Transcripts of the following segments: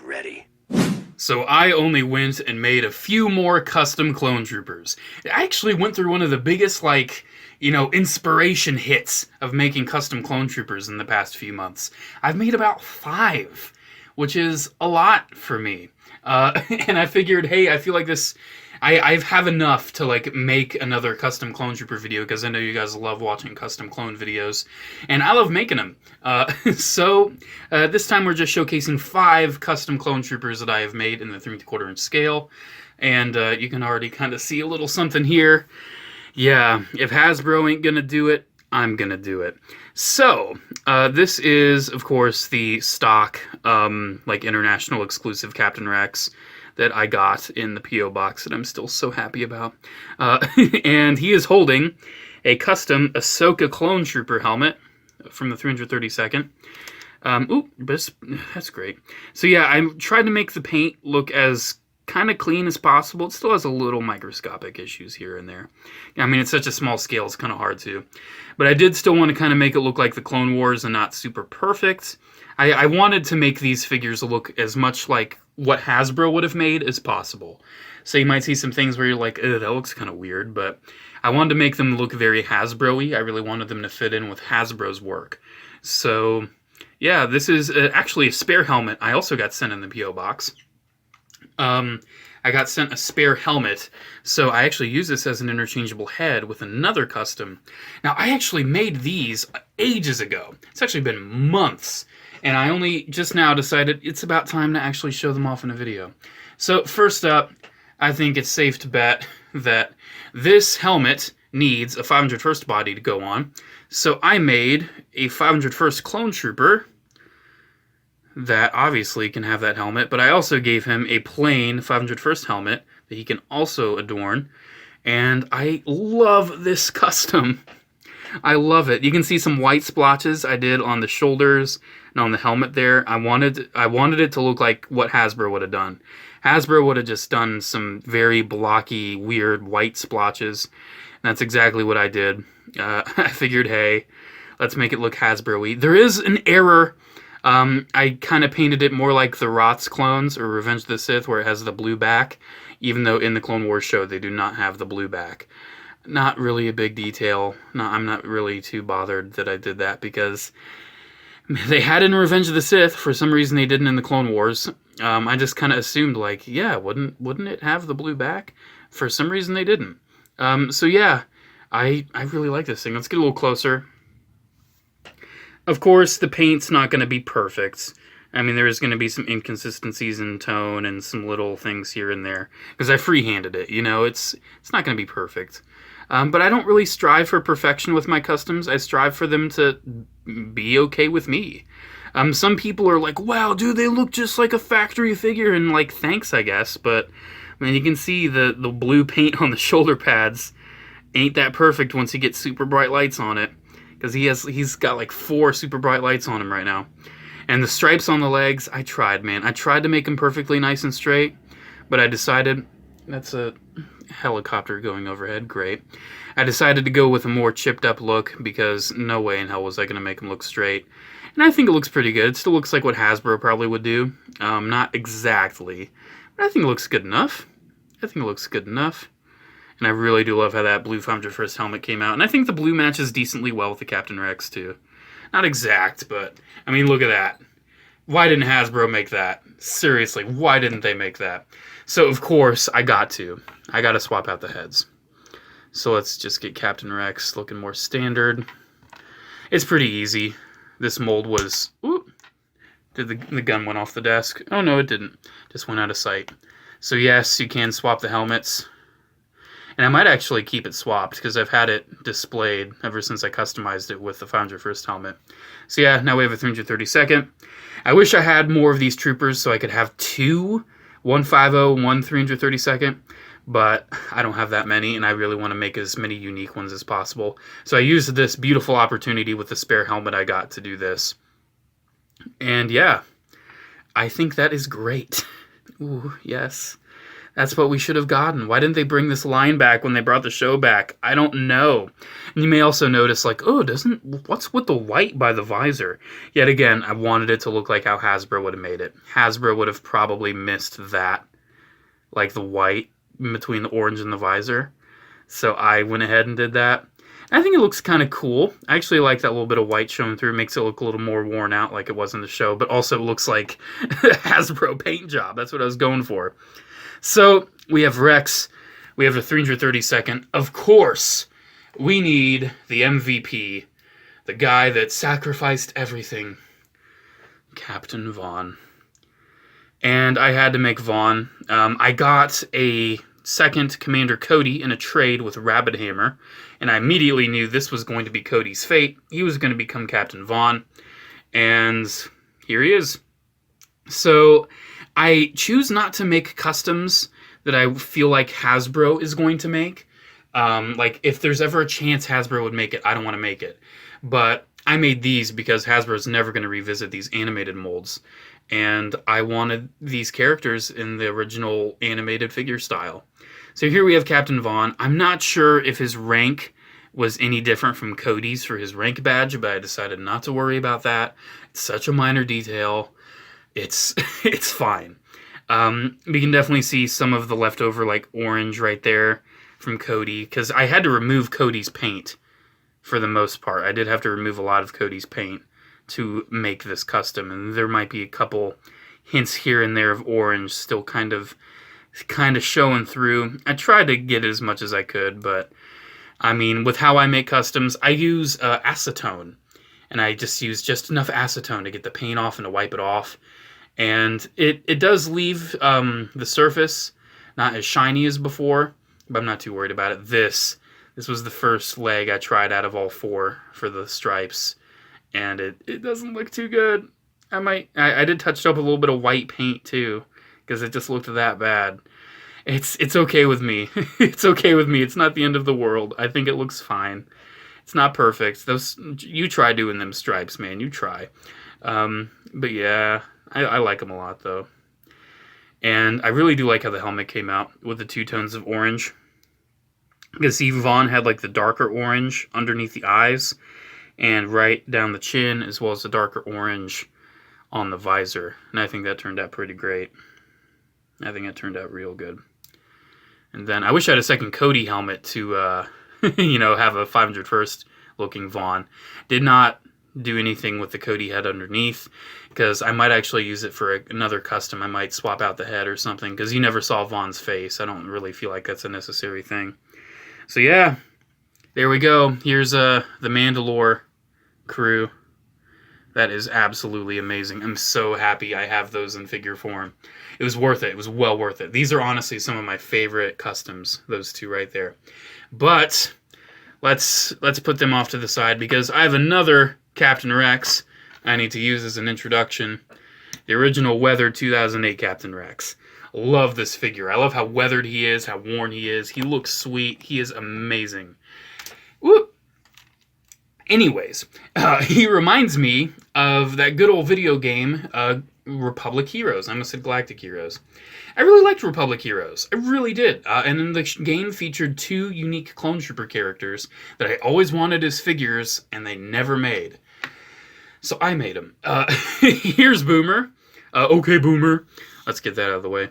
ready. So I only went and made a few more custom clone troopers. I actually went through one of the biggest, inspiration hits of making custom clone troopers in the past few months. I've made about 5, which is a lot for me. And I figured, hey, I feel like this... I have enough to make another custom clone trooper video, because I know you guys love watching custom clone videos, and I love making them. So this time we're just showcasing 5 custom clone troopers that I have made in the 3¼ inch scale, and you can already kind of see a little something here. Yeah, if Hasbro ain't gonna do it, I'm gonna do it. So this is, of course, the stock international exclusive Captain Rex that I got in the P.O. box that I'm still so happy about. And he is holding a custom Ahsoka Clone Trooper helmet from the 332nd. That's great. So yeah, I tried to make the paint look as kind of clean as possible. It still has a little microscopic issues here and there. I mean, it's such a small scale, it's kind of hard to. But I did still want to kind of make it look like the Clone Wars and not super perfect. I wanted to make these figures look as much like what Hasbro would have made as possible. So you might see some things where you're like, that looks kind of weird, but I wanted to make them look very Hasbro-y. I really wanted them to fit in with Hasbro's work. So yeah, this is actually a spare helmet I also got sent in the P.O. box. I got sent a spare helmet, so I actually use this as an interchangeable head with another custom. Now, I actually made these ages ago. It's actually been months, and I only just now decided it's about time to actually show them off in a video. So, first up, I think it's safe to bet that this helmet needs a 501st body to go on. So I made a 501st Clone Trooper that obviously can have that helmet, but I also gave him a plain 501st helmet that he can also adorn, and I love this custom. I love it. You can see some white splotches I did on the shoulders and on the helmet there. I wanted it to look like what Hasbro would have done. Hasbro would have just done some very blocky, weird white splotches, and that's exactly what I did. I figured, hey, let's make it look Hasbro-y. There is an error. I kind of painted it more like the Rots clones or Revenge of the Sith, where it has the blue back, even though in the Clone Wars show they do not have the blue back. Not really a big detail. No, I'm not really too bothered that I did that, because they had it in Revenge of the Sith. For some reason they didn't in the Clone Wars. I just kind of assumed, like, yeah, wouldn't it have the blue back? For some reason they didn't. So yeah, I really like this thing. Let's get a little closer. Of course, the paint's not going to be perfect. I mean, there's going to be some inconsistencies in tone and some little things here and there, because I freehanded it, you know, it's not going to be perfect. But I don't really strive for perfection with my customs. I strive for them to be okay with me. Some people are like, wow, dude, they look just like a factory figure, and like, thanks, I guess, but I mean, you can see the blue paint on the shoulder pads ain't that perfect once you get super bright lights on it. Because he's got like 4 super bright lights on him right now. And the stripes on the legs, I tried, man. I tried to make them perfectly nice and straight, but I decided, that's a helicopter going overhead, great. I decided to go with a more chipped up look, because no way in hell was I going to make them look straight. And I think it looks pretty good. It still looks like what Hasbro probably would do. Not exactly, but I think it looks good enough. And I really do love how that blue 501st helmet came out. And I think the blue matches decently well with the Captain Rex, too. Not exact, but, I mean, look at that. Why didn't Hasbro make that? Seriously, why didn't they make that? So, of course, I got to swap out the heads. So let's just get Captain Rex looking more standard. It's pretty easy. This mold was... Ooh, did the gun went off the desk? Oh, no, it didn't. Just went out of sight. So, yes, you can swap the helmets. And I might actually keep it swapped, because I've had it displayed ever since I customized it with the 501st helmet. So yeah, now we have a 332nd. I wish I had more of these troopers so I could have 2 150, 1 332nd, but I don't have that many, and I really want to make as many unique ones as possible. So I used this beautiful opportunity with the spare helmet I got to do this. And yeah, I think that is great. Ooh, yes. That's what we should have gotten. Why didn't they bring this line back when they brought the show back? I don't know. And you may also notice, like, oh, what's with the white by the visor? Yet again, I wanted it to look like how Hasbro would have made it. Hasbro would have probably missed that, like the white between the orange and the visor. So I went ahead and did that. I think it looks kind of cool. I actually like that little bit of white showing through. It makes it look a little more worn out like it was in the show, but also looks like Hasbro paint job. That's what I was going for. So we have Rex. We have the 332nd. Of course, we need the MVP, the guy that sacrificed everything, Captain Vaughn. And I had to make Vaughn. I got a second Commander Cody in a trade with Rabbit Hammer, and I immediately knew this was going to be Cody's fate. He was going to become Captain Vaughn, and here he is. So I choose not to make customs that I feel like Hasbro is going to make. Like, if there's ever a chance Hasbro would make it, I don't want to make it. But I made these because Hasbro's never going to revisit these animated molds. And I wanted these characters in the original animated figure style. So here we have Captain Vaughn. I'm not sure if his rank was any different from Cody's for his rank badge, but I decided not to worry about that. It's such a minor detail. It's fine. We can definitely see some of the leftover, like, orange right there from Cody, because I had to remove Cody's paint for the most part. I did have to remove a lot of Cody's paint to make this custom, and there might be a couple hints here and there of orange still kind of showing through. I tried to get as much as I could, but I mean, with how I make customs, I use acetone, and I just use just enough acetone to get the paint off and to wipe it off. And it does leave the surface not as shiny as before, but I'm not too worried about it. This was the first leg I tried out of all four for the stripes, and it doesn't look too good. I did touch up a little bit of white paint too, because it just looked that bad. It's okay with me. It's okay with me. It's not the end of the world. I think it looks fine. It's not perfect. You try doing them stripes, man. You try. But yeah, I like them a lot though. And I really do like how the helmet came out with the two tones of orange. You can see Vaughn had like the darker orange underneath the eyes and right down the chin, as well as the darker orange on the visor. And I think that turned out pretty great. I think it turned out real good. And then I wish I had a second Cody helmet to, have a 501st looking Vaughn. Did not do anything with the Cody head underneath, because I might actually use it for another custom. I might swap out the head or something, because you never saw Vaughn's face. I don't really feel like that's a necessary thing. So yeah, there we go. Here's the Mandalore crew. That is absolutely amazing. I'm so happy I have those in figure form. It was worth it. It was well worth it. These are honestly some of my favorite customs, those two right there. But let's put them off to the side, because I have another Captain Rex I need to use as an introduction. The original weathered 2008 Captain Rex. Love this figure. I love how weathered he is, how worn he is. He looks sweet. He is amazing. Whoop. Anyways, he reminds me of that good old video game, Republic Heroes. I almost said Galactic Heroes. I really liked Republic Heroes. I really did. And then the game featured two unique Clone Trooper characters that I always wanted as figures, and they never made. So I made them. Here's Boomer. Okay, Boomer. Let's get that out of the way.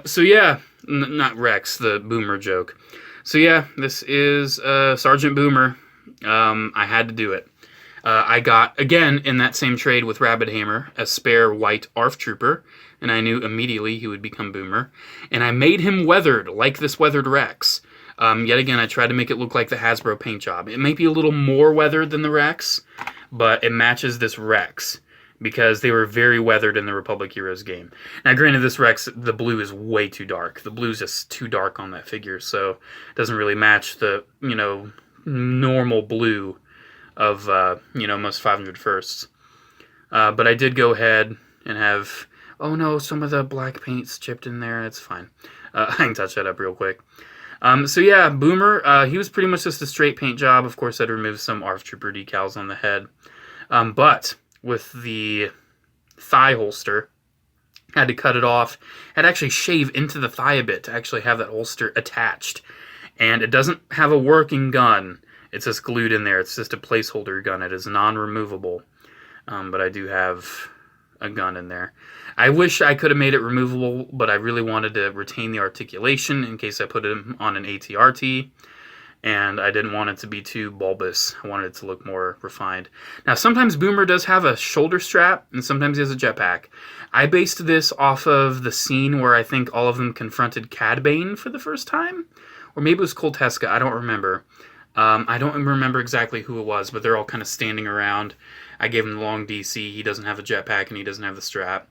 So yeah, not Rex, the Boomer joke. So yeah, this is Sergeant Boomer. I had to do it. I got, again, in that same trade with Rabbit Hammer, a spare white ARF Trooper, and I knew immediately he would become Boomer. And I made him weathered, like this weathered Rex. Yet again, I tried to make it look like the Hasbro paint job. It may be a little more weathered than the Rex, but it matches this Rex, because they were very weathered in the Republic Heroes game. Now, granted, this Rex, the blue is way too dark. The blue's just too dark on that figure, so it doesn't really match the, normal blue of, most 501sts. But I did go ahead and have, oh no, some of the black paint's chipped in there. It's fine. I can touch that up real quick. So yeah, Boomer, he was pretty much just a straight paint job. Of course, I'd remove some ARF Trooper decals on the head. But with the thigh holster, Had to cut it off. Had to actually shave into the thigh a bit to actually have that holster attached. And it doesn't have a working gun. It's just glued in there. It's just a placeholder gun. It is non-removable. But I do have a gun in there. I wish I could have made it removable, but I really wanted to retain the articulation in case I put it on an ATRT. And I didn't want it to be too bulbous. I wanted it to look more refined. Now, sometimes Boomer does have a shoulder strap, and sometimes he has a jetpack. I based this off of the scene where I think all of them confronted Cad Bane for the first time. Or maybe it was Coltesca, I don't remember. I don't remember exactly who it was, but they're all kind of standing around. I gave him the long DC. He doesn't have a jetpack, and he doesn't have the strap.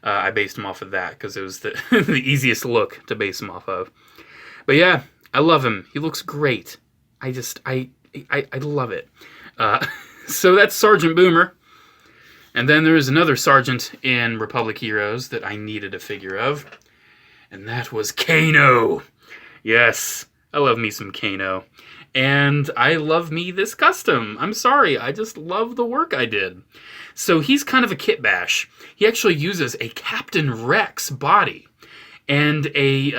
I based him off of that, because it was the, the easiest look to base him off of. But yeah, I love him. He looks great. I love it. So that's Sergeant Boomer. And then there is another sergeant in Republic Heroes that I needed a figure of. And that was Kano. Yes, I love me some Kano. And I love me this custom. I'm sorry, I just love the work I did. So he's kind of a kit bash. He actually uses a Captain Rex body and a,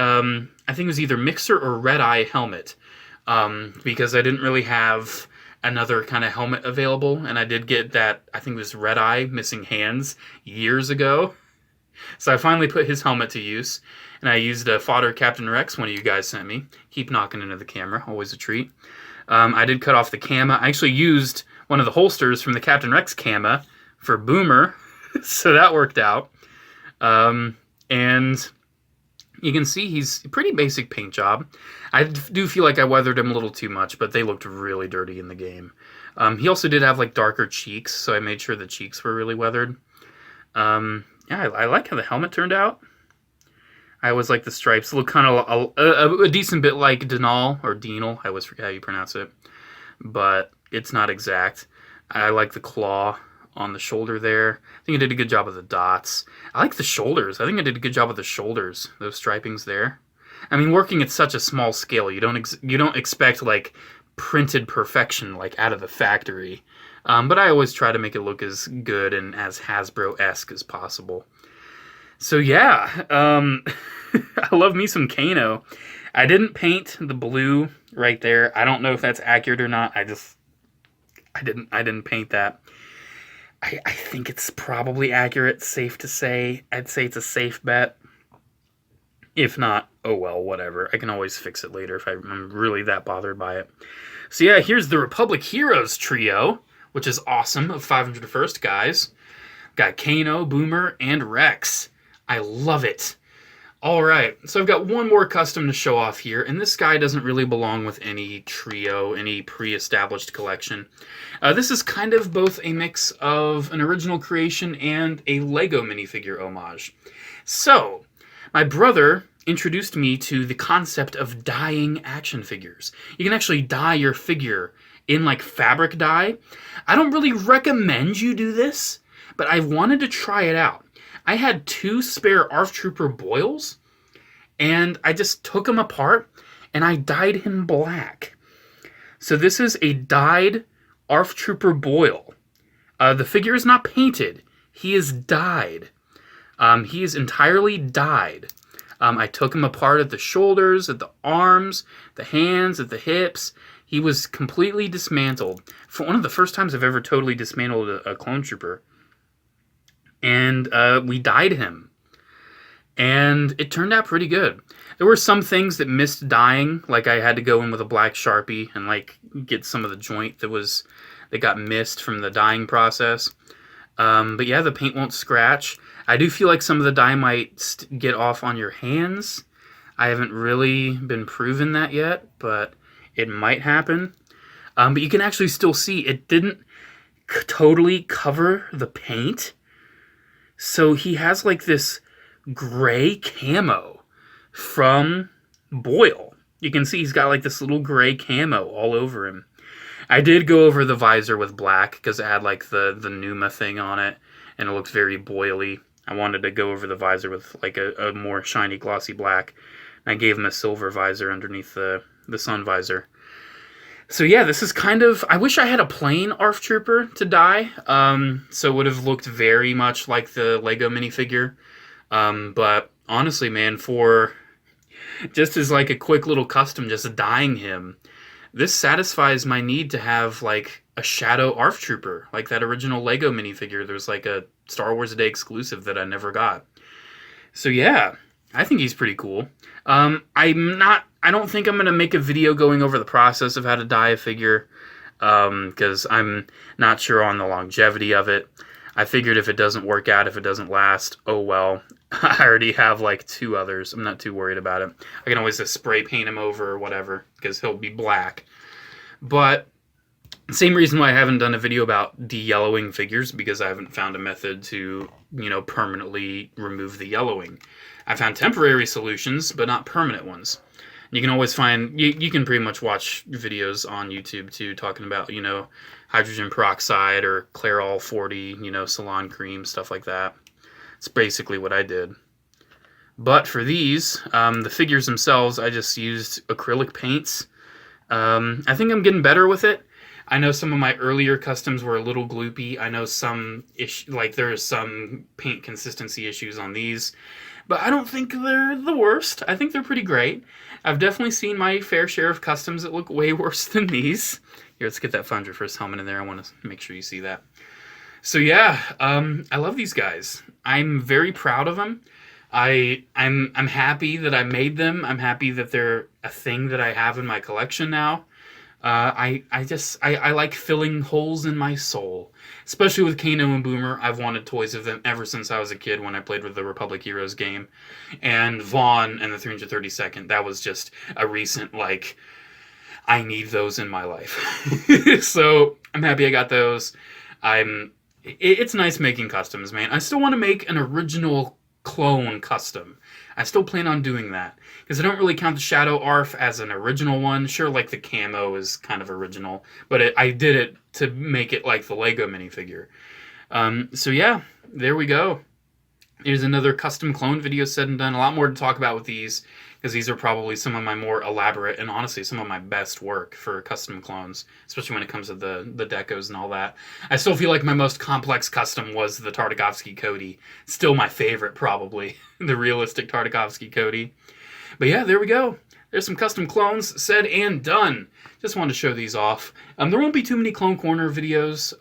I think it was either Mixer or Red Eye helmet. Because I didn't really have another kind of helmet available, and I did get that, I think it was Red Eye Missing Hands years ago. So I finally put his helmet to use, and I used a fodder Captain Rex, one of you guys sent me. Keep knocking into the camera, always a treat. I did cut off the cama. I actually used one of the holsters from the Captain Rex cama for Boomer, so that worked out. And you can see he's a pretty basic paint job. I do feel like I weathered him a little too much, but they looked really dirty in the game. He also did have like darker cheeks, so I made sure the cheeks were really weathered. Yeah, I like how the helmet turned out. I always like the stripes. Look kind of a decent bit like Denal, or Denal. I always forget how you pronounce it. But it's not exact. I like the claw on the shoulder there. I think I did a good job of the dots. I like the shoulders. I think I did a good job of the shoulders. Those stripings there. I mean, working at such a small scale, you don't expect like printed perfection like out of the factory. But I always try to make it look as good and as Hasbro-esque as possible. So yeah, I love me some Kano. I didn't paint the blue right there. I don't know if that's accurate or not. I didn't paint that. I think it's probably accurate, safe to say. I'd say it's a safe bet. If not, oh well, whatever. I can always fix it later if I'm really that bothered by it. So yeah, here's the Republic Heroes trio, which is awesome, of 501st guys. Got Kano, Boomer, and Rex. I love it. Alright, so I've got one more custom to show off here, and this guy doesn't really belong with any trio, any pre-established collection. This is kind of both a mix of an original creation and a Lego minifigure homage. So, my brother introduced me to the concept of dyeing action figures. You can actually dye your figure in like fabric dye. I don't really recommend you do this, but I wanted to try it out. I had 2 spare ARF Trooper Boils, and I just took them apart, and I dyed him black. So this is a dyed ARF Trooper Boil. The figure is not painted. He is dyed. He is entirely dyed. I took him apart at the shoulders, at the arms, the hands, at the hips. He was completely dismantled. For one of the first times I've ever totally dismantled a clone trooper. And we dyed him. And it turned out pretty good. There were some things that missed dyeing, like I had to go in with a black Sharpie and like get some of the joint that got missed from the dyeing process. But yeah, the paint won't scratch. I do feel like some of the dye might get off on your hands. I haven't really been proven that yet, but it might happen. But you can actually still see it didn't totally cover the paint. So he has like this gray camo from Boyle. You can see he's got like this little gray camo all over him. I did go over the visor with black because it had like the Numa thing on it, and it looked very Boily. I wanted to go over the visor with like a more shiny glossy black. And I gave him a silver visor underneath the sun visor. So yeah, this is kind of... I wish I had a plain ARF Trooper to dye, so it would have looked very much like the Lego minifigure. But honestly, man, for just as like a quick little custom, just dyeing him, this satisfies my need to have like a Shadow ARF Trooper, like that original Lego minifigure. There's like a Star Wars Day exclusive that I never got. So yeah, I think he's pretty cool. I don't think I'm going to make a video going over the process of how to dye a figure, because I'm not sure on the longevity of it. I figured if it doesn't work out, if it doesn't last, oh well. I already have like 2 others. I'm not too worried about it. I can always just spray paint him over or whatever, because he'll be black. But same reason why I haven't done a video about de-yellowing figures, because I haven't found a method to, permanently remove the yellowing. I found temporary solutions, but not permanent ones. You can always find, you can pretty much watch videos on YouTube too, talking about, hydrogen peroxide or Clairol 40, salon cream, stuff like that. It's basically what I did. But for these, the figures themselves, I just used acrylic paints. I think I'm getting better with it. I know some of my earlier customs were a little gloopy. I know there's some paint consistency issues on these, but I don't think they're the worst. I think they're pretty great. I've definitely seen my fair share of customs that look way worse than these. Here, let's get that Thunderfist helmet in there. I want to make sure you see that. So yeah, I love these guys. I'm very proud of them. I'm happy that I made them. I'm happy that they're a thing that I have in my collection now. I like filling holes in my soul, especially with Kano and Boomer. I've wanted toys of them ever since I was a kid when I played with the Republic Heroes game, and Vaughn and the 332nd. That was just a recent I need those in my life. So I'm happy I got those. It's nice making customs, man. I still want to make an original clone custom. I still plan on doing that, because I don't really count the Shadow ARF as an original one. Sure, like the camo is kind of original, but I did it to make it like the Lego minifigure. So yeah, there we go. Here's another custom clone video said and done. A lot more to talk about with these, because these are probably some of my more elaborate and honestly some of my best work for custom clones, especially when it comes to the decos and all that. I still feel like my most complex custom was the Tartakovsky Cody. Still my favorite, probably, the realistic Tartakovsky Cody. But yeah, there we go. There's some custom clones said and done. Just wanted to show these off. There won't be too many Clone Corner videos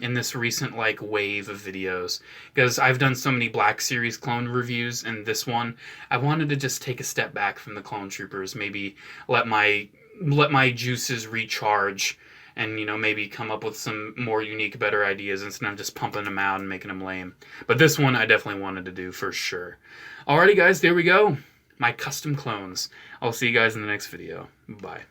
in this recent wave of videos, because I've done so many Black Series clone reviews, and this one I wanted to just take a step back from the Clone Troopers, maybe let my juices recharge, and maybe come up with some more unique, better ideas instead of just pumping them out and making them lame. But this one I definitely wanted to do for sure. Alrighty guys, there we go. My custom clones. I'll see you guys in the next video. Bye.